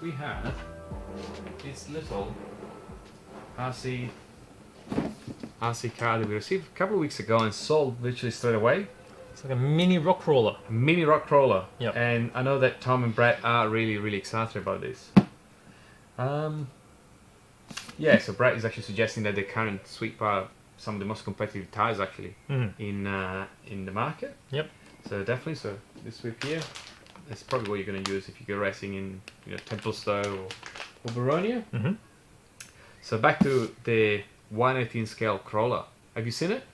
We have this little RC car that we received a couple of weeks ago and sold literally straight away. It's like a mini rock crawler. Mini rock crawler. Yep. And I know that Tom and Brad are really excited about this. Yeah, so Brad is actually suggesting that the current sweep are some of the most competitive tires actually in the market. Yep. So definitely, so this sweep here, that's probably what you're going to use if you go racing in Templestowe or Baronia. So back to the 1/18 scale crawler. Have you seen it?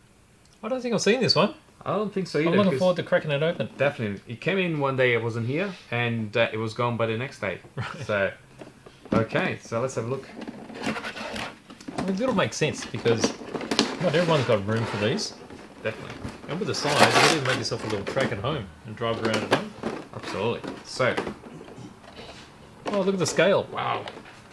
I don't think I've seen this one. I don't think so either. I'm looking forward to cracking it open. Definitely. It came in one day, I wasn't here, and it was gone by the next day. Right. So, okay, so let's have a look. I mean, it'll make sense because not everyone's got room for these. Definitely. And with the size, you can even make yourself a little track at home and drive around at home. Absolutely. So, oh, look at the scale. Wow.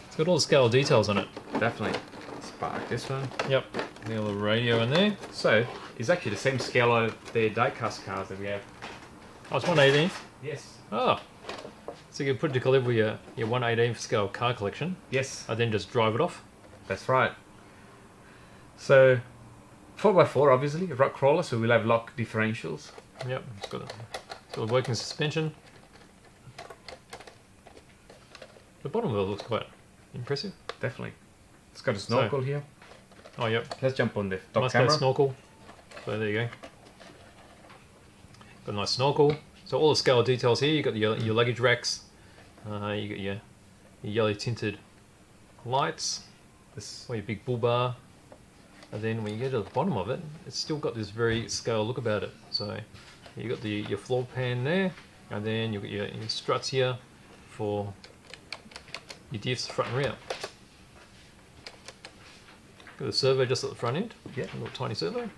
It's got all the scale details on it. Definitely. Let's park this one. Yep. A little radio in there. So, it's actually the same scale of the die-cast cars that we have. Oh, it's 1/18. Yes. Oh. So you can put it together with your 1/18 scale car collection. Yes. And then just drive it off. That's right. So, 4x4 obviously, rock crawler, so we'll have lock differentials. Yep. It's got a working suspension. The bottom of it looks quite impressive. Definitely. It's got a snorkel here. Oh, yep. Let's jump on the top nice camera. Snorkel. So there you go. Got a nice snorkel. So all the scale details here. You got your luggage racks. You got your yellow tinted lights. This or your big bull bar. And then when you get to the bottom of it, it's still got this very scale look about it. So you got your floor pan there, and then you got your struts here for your diffs front and rear. Got the servo just at the front end. Yeah. A little tiny servo.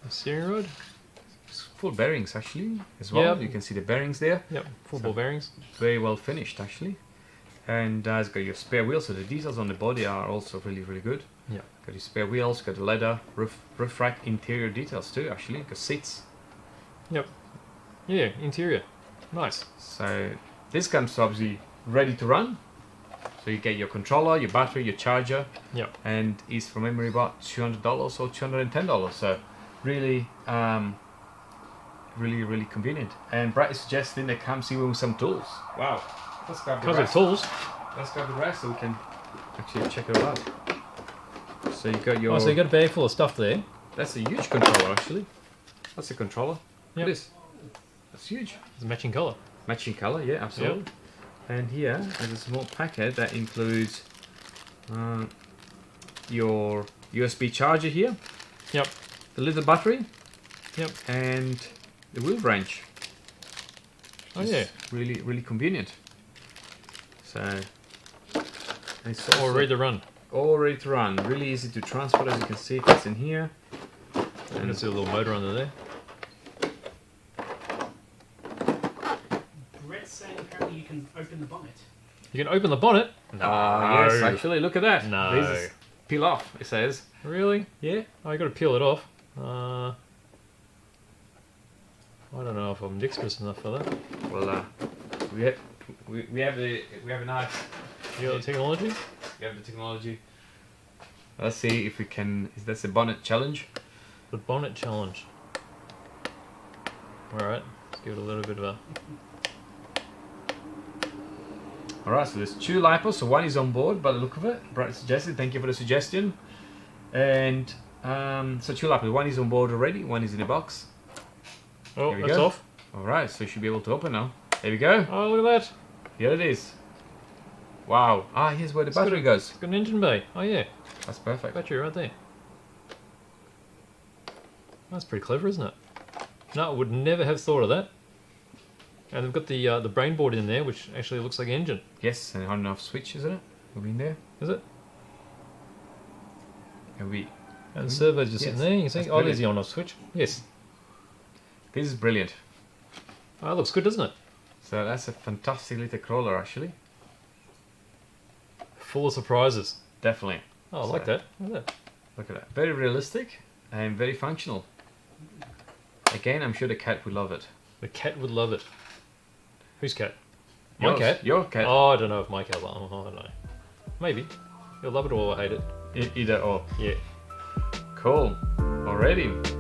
A steering rod. It's full bearings actually as well. Yep. You can see the bearings there. Yep, full ball bearings. Very well finished actually. And it's got your spare wheels, so the details on the body are also really good. Yeah. Got your spare wheels, got the leather, roof rack, interior details too actually. Got seats. Yep. Yeah, interior. Nice. So this comes obviously ready to run. So you get your controller, your battery, your charger. Yep. And is from memory about $200 or $210. So really really convenient. And Brad is suggesting they comes even with some tools. Wow. Let's grab the Comes with rest. tools. Let's grab the rest so we can actually check it out. So you got your... Oh, so you got a bag full of stuff there. That's a huge controller actually. That's a controller. Yep. Look at this. That's huge. It's a matching colour. Matching color, yeah, absolutely. Yep. And here there's a small packet that includes your USB charger here. Yep. The little battery. Yep. And the wheel branch. Oh yeah. Really convenient. So it's All ready to run. all ready to run. Really easy to transport, as you can see. It's in here. And there's a little motor under there. Brett's saying apparently you can open the bonnet. You can open the bonnet. Yes, actually, look at that. No. This is peel off, it says. Really? Yeah. Oh, you got to peel it off. I don't know if I'm dexterous enough for that. Well, we have a nice. You got the technology? We have the technology. Let's see if we can. Is that the bonnet challenge? The bonnet challenge. Alright, let's give it a little bit of a... Alright, so there's two Lipos, so one is on board by the look of it. Brad suggested, thank you for the suggestion. And so two Lipos, one is on board already, one is in the box. Oh, Here we that's go. off. Alright, so you should be able to open now. There we go. Oh, look at that. Here it is. Wow. Ah, here's where the battery goes. It's got an engine bay. Oh yeah, That's perfect. battery right there. That's pretty clever, isn't it? No, I would never have thought of that. And they've got the brain board in there, which actually looks like an engine. Yes, and on and off switch, isn't it? Will be in there. Is it? And And the servo's just sitting there. You can see. That's Oh, there's the brilliant. on-off switch. Yes. This is brilliant. Oh, that looks good, doesn't it? So that's a fantastic little crawler, actually. Full of surprises. Definitely. Oh, I like that. Look at that. Look at that. Very realistic and very functional. Again, I'm sure the cat would love it. The cat would love it. Whose cat? My Yours, cat? Your cat. Oh, I don't know if my cat. Oh, I don't know. Maybe. You'll love it or hate it. Either or. Yeah. Cool. Alrighty.